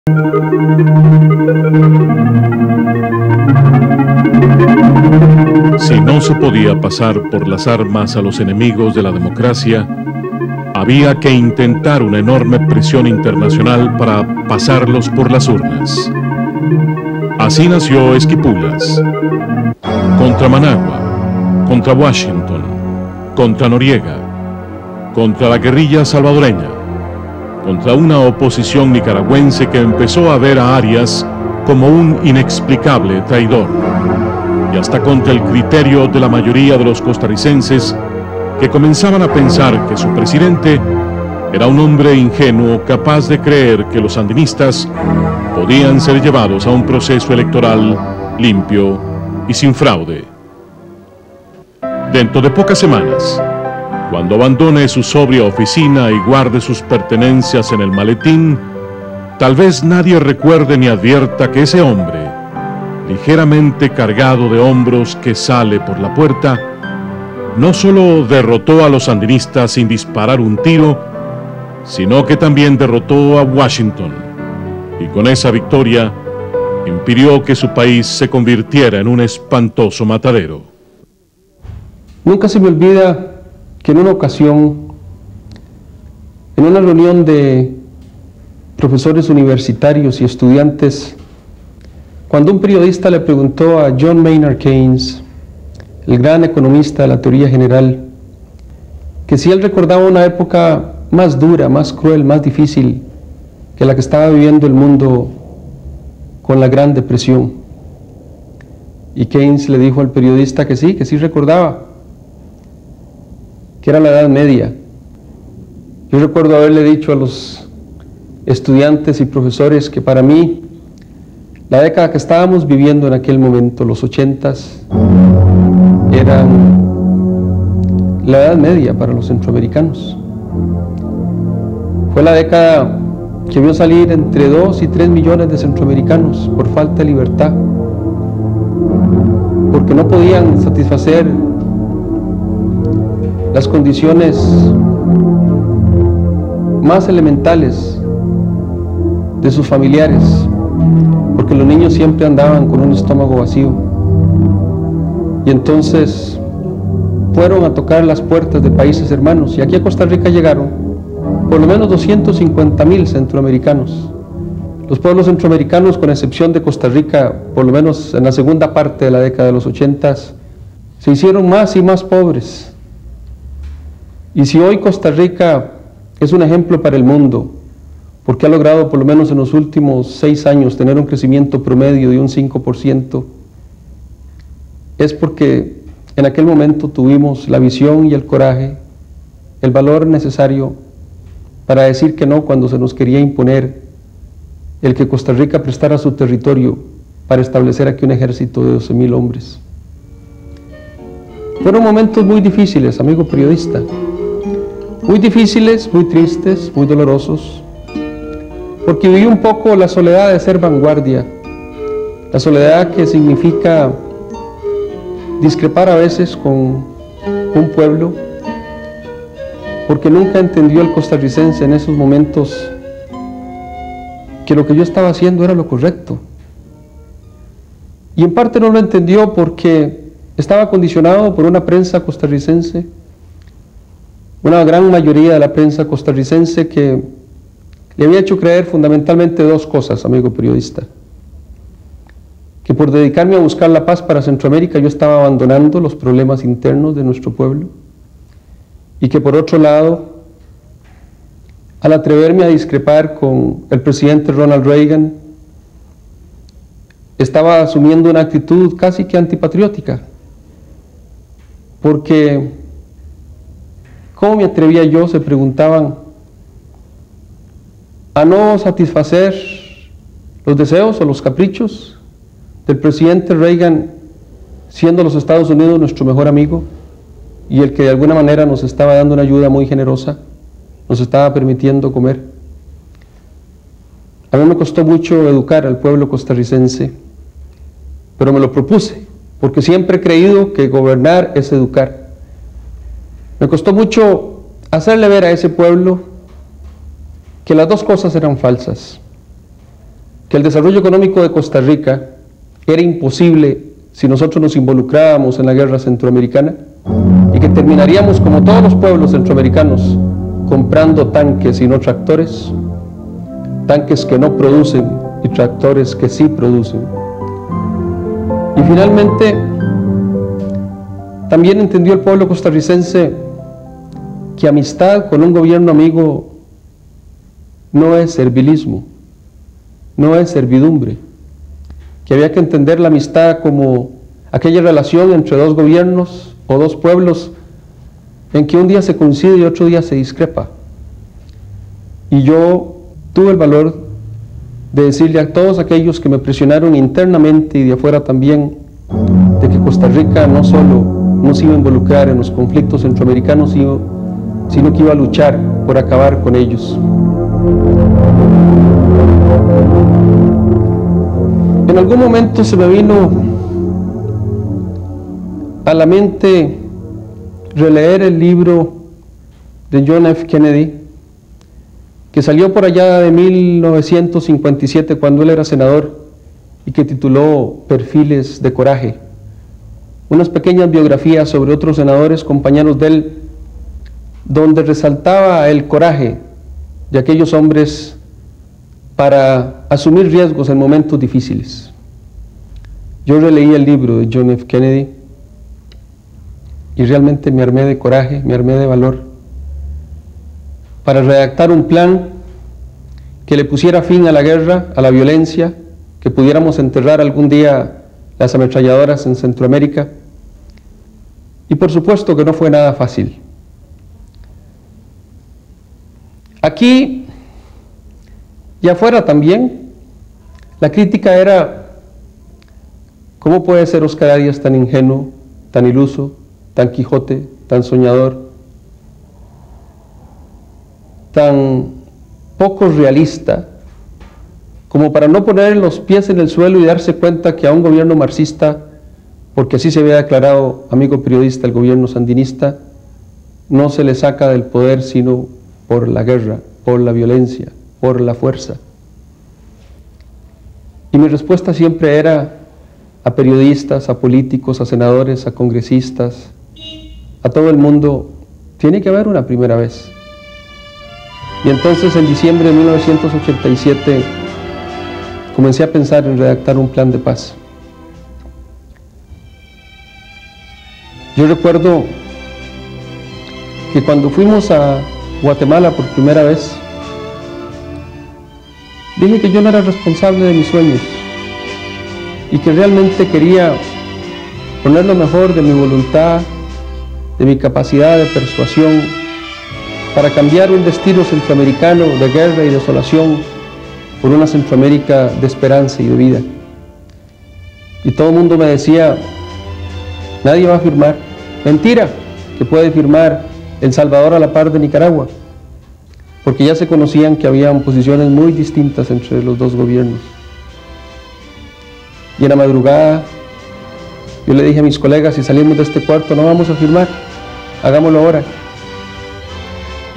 Si no se podía pasar por las armas a los enemigos de la democracia, había que intentar una enorme presión internacional para pasarlos por las urnas. Así nació Esquipulas. Contra Managua, contra Washington, contra Noriega, contra la guerrilla salvadoreña, contra una oposición nicaragüense que empezó a ver a Arias como un inexplicable traidor, y hasta contra el criterio de la mayoría de los costarricenses que comenzaban a pensar que su presidente era un hombre ingenuo capaz de creer que los sandinistas podían ser llevados a un proceso electoral limpio y sin fraude. Dentro de pocas semanas, cuando abandone su sobria oficina y guarde sus pertenencias en el maletín, tal vez nadie recuerde ni advierta que ese hombre, ligeramente cargado de hombros que sale por la puerta, no solo derrotó a los sandinistas sin disparar un tiro, sino que también derrotó a Washington, y con esa victoria impidió que su país se convirtiera en un espantoso matadero. Nunca se me olvida que en una ocasión, en una reunión de profesores universitarios y estudiantes, cuando un periodista le preguntó a John Maynard Keynes, el gran economista de la teoría general, que si él recordaba una época más dura, más cruel, más difícil que la que estaba viviendo el mundo con la Gran Depresión. Y Keynes le dijo al periodista que sí recordaba, que era la Edad Media. Yo recuerdo haberle dicho a los estudiantes y profesores que para mí la década que estábamos viviendo en aquel momento, los 80s, eran la Edad Media para los centroamericanos. Fue la década que vio salir entre 2 y 3 millones de centroamericanos por falta de libertad, porque no podían satisfacer las condiciones más elementales de sus familiares, porque los niños siempre andaban con un estómago vacío. Y entonces fueron a tocar las puertas de países hermanos, y aquí a Costa Rica llegaron por lo menos 250,000 centroamericanos. Los pueblos centroamericanos, con excepción de Costa Rica, por lo menos en la segunda parte de la década de los 80s, se hicieron más y más pobres. Y si hoy Costa Rica es un ejemplo para el mundo, porque ha logrado por lo menos en los últimos 6 años tener un crecimiento promedio de un 5%, es porque en aquel momento tuvimos la visión y el coraje, el valor necesario para decir que no cuando se nos quería imponer el que Costa Rica prestara su territorio para establecer aquí un ejército de 12,000 hombres. Fueron momentos muy difíciles, amigo periodista, muy difíciles, muy tristes, muy dolorosos, porque viví un poco la soledad de ser vanguardia, la soledad que significa discrepar a veces con un pueblo, porque nunca entendió el costarricense en esos momentos que lo que yo estaba haciendo era lo correcto. Y en parte no lo entendió porque estaba condicionado por una prensa costarricense, una gran mayoría de la prensa costarricense que le había hecho creer fundamentalmente 2 cosas, amigo periodista: que por dedicarme a buscar la paz para Centroamérica yo estaba abandonando los problemas internos de nuestro pueblo, y que por otro lado, al atreverme a discrepar con el presidente Ronald Reagan, estaba asumiendo una actitud casi que antipatriótica, porque ¿cómo me atrevía yo?, se preguntaban, a no satisfacer los deseos o los caprichos del presidente Reagan, siendo los Estados Unidos nuestro mejor amigo y el que de alguna manera nos estaba dando una ayuda muy generosa, nos estaba permitiendo comer. A mí me costó mucho educar al pueblo costarricense, pero me lo propuse, porque siempre he creído que gobernar es educar. Me costó mucho hacerle ver a ese pueblo que las 2 cosas eran falsas. que el desarrollo económico de Costa Rica era imposible si nosotros nos involucrábamos en la guerra centroamericana y que terminaríamos como todos los pueblos centroamericanos comprando tanques y no tractores, tanques que no producen y tractores que sí producen. Y finalmente, también entendió el pueblo costarricense que amistad con un gobierno amigo no es servilismo, no es servidumbre, que había que entender la amistad como aquella relación entre dos gobiernos o dos pueblos en que un día se coincide y otro día se discrepa. Y yo tuve el valor de decirle a todos aquellos que me presionaron internamente y de afuera también, de que Costa Rica no solo no se iba a involucrar en los conflictos centroamericanos, sino que iba a luchar por acabar con ellos. En algún momento se me vino a la mente releer el libro de John F. Kennedy, que salió por allá de 1957 cuando él era senador y que tituló Perfiles de Coraje. Unas pequeñas biografías sobre otros senadores, compañeros de él, donde resaltaba el coraje de aquellos hombres para asumir riesgos en momentos difíciles. Yo releí el libro de John F. Kennedy y realmente me armé de coraje, me armé de valor para redactar un plan que le pusiera fin a la guerra, a la violencia, que pudiéramos enterrar algún día las ametralladoras en Centroamérica. Y por supuesto que no fue nada fácil. Aquí y afuera también, la crítica era: ¿cómo puede ser Oscar Arias tan ingenuo, tan iluso, tan Quijote, tan soñador, tan poco realista, como para no poner los pies en el suelo y darse cuenta que a un gobierno marxista, porque así se había declarado, amigo periodista, el gobierno sandinista, no se le saca del poder sino por la guerra, por la violencia, por la fuerza? Y mi respuesta siempre era a periodistas, a políticos, a senadores, a congresistas, a todo el mundo: tiene que haber una primera vez. Y entonces en diciembre de 1987 comencé a pensar en redactar un plan de paz. Yo recuerdo que cuando fuimos a Guatemala por primera vez, dije que yo no era responsable de mis sueños y que realmente quería poner lo mejor de mi voluntad, de mi capacidad de persuasión, para cambiar un destino centroamericano de guerra y desolación por una Centroamérica de esperanza y de vida. Y todo el mundo me decía: nadie va a firmar. Mentira, que puede firmar El Salvador a la par de Nicaragua, porque ya se conocían que habían posiciones muy distintas entre los dos gobiernos. Y en la madrugada yo le dije a mis colegas: si salimos de este cuarto no vamos a firmar, hagámoslo ahora.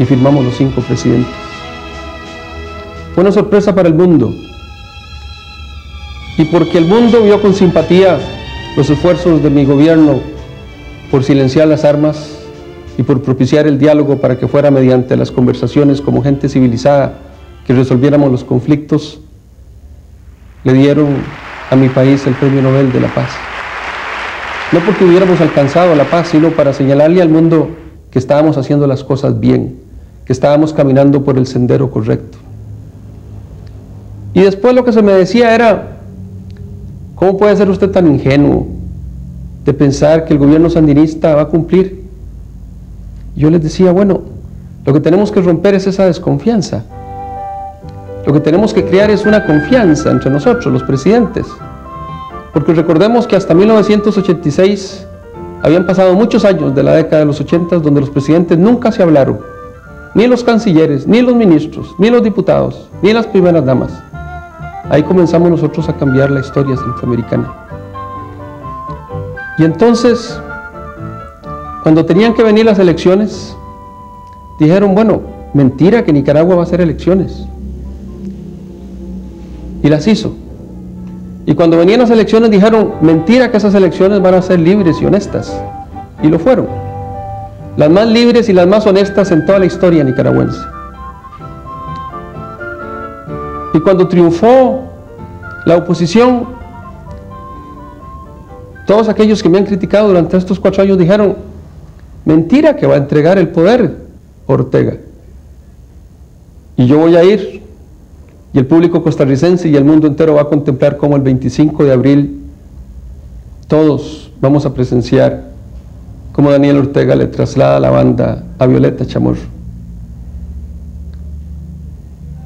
Y firmamos los 5 presidentes. Fue una sorpresa para el mundo, y porque el mundo vio con simpatía los esfuerzos de mi gobierno por silenciar las armas y por propiciar el diálogo para que fuera mediante las conversaciones como gente civilizada que resolviéramos los conflictos, le dieron a mi país el Premio Nobel de la Paz. No porque hubiéramos alcanzado la paz, sino para señalarle al mundo que estábamos haciendo las cosas bien, que estábamos caminando por el sendero correcto. Y después lo que se me decía era: ¿cómo puede ser usted tan ingenuo de pensar que el gobierno sandinista va a cumplir? Yo les decía: bueno, lo que tenemos que romper es esa desconfianza. Lo que tenemos que crear es una confianza entre nosotros, los presidentes. Porque recordemos que hasta 1986 habían pasado muchos años de la década de los 80 donde los presidentes nunca se hablaron, ni los cancilleres, ni los ministros, ni los diputados, ni las primeras damas. Ahí comenzamos nosotros a cambiar la historia centroamericana. Y entonces, cuando tenían que venir las elecciones, dijeron: bueno, mentira que Nicaragua va a hacer elecciones. y las hizo. Y cuando venían las elecciones dijeron, mentira que esas elecciones van a ser libres y honestas. Y lo fueron. Las más libres y las más honestas en toda la historia nicaragüense. Y cuando triunfó la oposición, todos aquellos que me han criticado durante estos 4 años dijeron, mentira que va a entregar el poder Ortega. Y yo voy a ir, y el público costarricense y el mundo entero va a contemplar cómo el 25 de abril todos vamos a presenciar cómo Daniel Ortega le traslada la banda a Violeta Chamorro.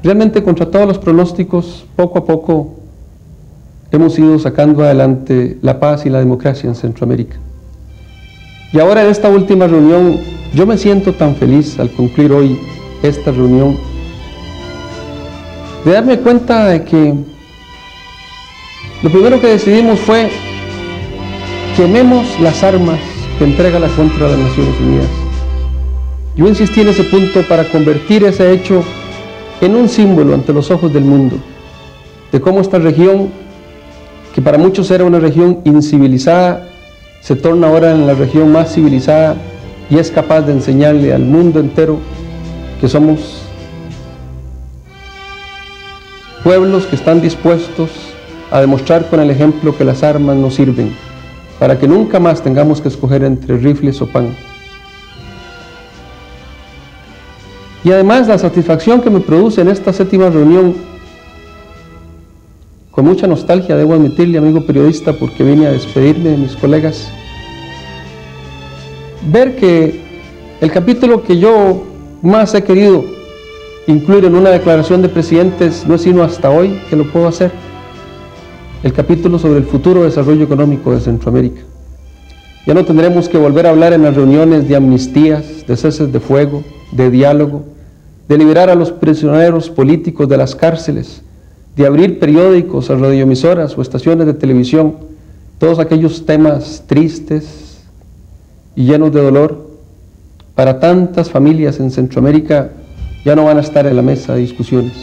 Realmente, contra todos los pronósticos, poco a poco hemos ido sacando adelante la paz y la democracia en Centroamérica. Y ahora en esta última reunión, yo me siento tan feliz al concluir hoy esta reunión, de darme cuenta de que lo primero que decidimos fue quememos las armas que entrega la contra de las Naciones Unidas. Yo insistí en ese punto para convertir ese hecho en un símbolo ante los ojos del mundo, de cómo esta región, que para muchos era una región incivilizada, se torna ahora en la región más civilizada y es capaz de enseñarle al mundo entero que somos pueblos que están dispuestos a demostrar con el ejemplo que las armas no sirven, para que nunca más tengamos que escoger entre rifles o pan. Y además la satisfacción que me produce en esta 7ª reunión, con mucha nostalgia debo admitirle, amigo periodista, porque vine a despedirme de mis colegas, ver que el capítulo que yo más he querido incluir en una declaración de presidentes no es sino hasta hoy que lo puedo hacer, el capítulo sobre el futuro desarrollo económico de Centroamérica. Ya no tendremos que volver a hablar en las reuniones de amnistías, de ceses de fuego, de diálogo, de liberar a los prisioneros políticos de las cárceles, de abrir periódicos, a radioemisoras o estaciones de televisión, todos aquellos temas tristes y llenos de dolor. Para tantas familias en Centroamérica ya no van a estar en la mesa de discusiones.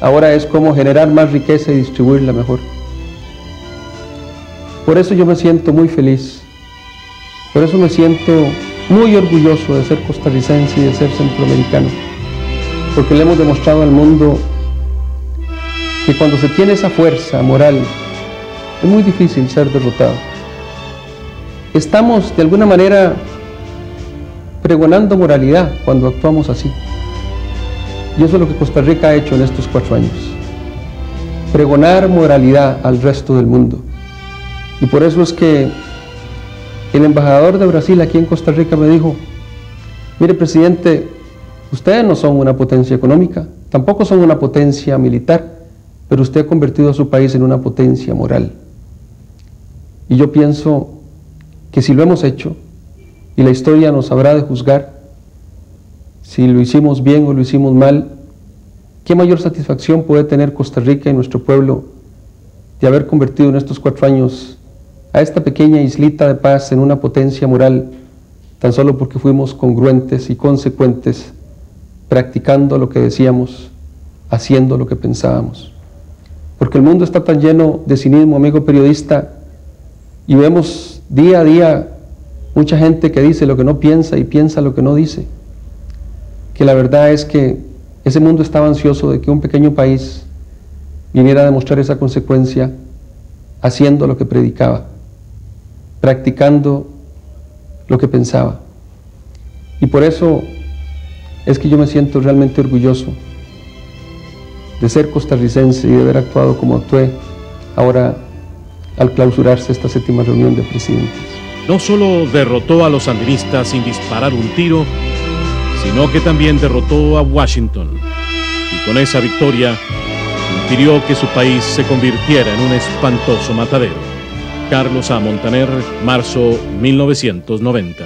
Ahora es cómo generar más riqueza y distribuirla mejor. Por eso yo me siento muy feliz, por eso me siento muy orgulloso de ser costarricense y de ser centroamericano, porque le hemos demostrado al mundo que cuando se tiene esa fuerza moral es muy difícil ser derrotado. Estamos de alguna manera pregonando moralidad cuando actuamos así. Y eso es lo que Costa Rica ha hecho en estos 4 años. Pregonar moralidad al resto del mundo. Y por eso es que el embajador de Brasil aquí en Costa Rica me dijo, mire presidente, ustedes no son una potencia económica, tampoco son una potencia militar, pero usted ha convertido a su país en una potencia moral. Y yo pienso que si lo hemos hecho, y la historia nos habrá de juzgar, si lo hicimos bien o lo hicimos mal, ¿qué mayor satisfacción puede tener Costa Rica y nuestro pueblo de haber convertido en estos 4 años a esta pequeña islita de paz en una potencia moral, tan solo porque fuimos congruentes y consecuentes, practicando lo que decíamos, haciendo lo que pensábamos? Porque el mundo está tan lleno de cinismo, amigo periodista, y vemos día a día mucha gente que dice lo que no piensa y piensa lo que no dice, que la verdad es que ese mundo estaba ansioso de que un pequeño país viniera a demostrar esa consecuencia haciendo lo que predicaba, practicando lo que pensaba. Y por eso es que yo me siento realmente orgulloso de ser costarricense y de haber actuado como actué ahora al clausurarse esta 7ª reunión de presidentes. No solo derrotó a los sandinistas sin disparar un tiro, sino que también derrotó a Washington, y con esa victoria impidió que su país se convirtiera en un espantoso matadero. Carlos A. Montaner, marzo 1990.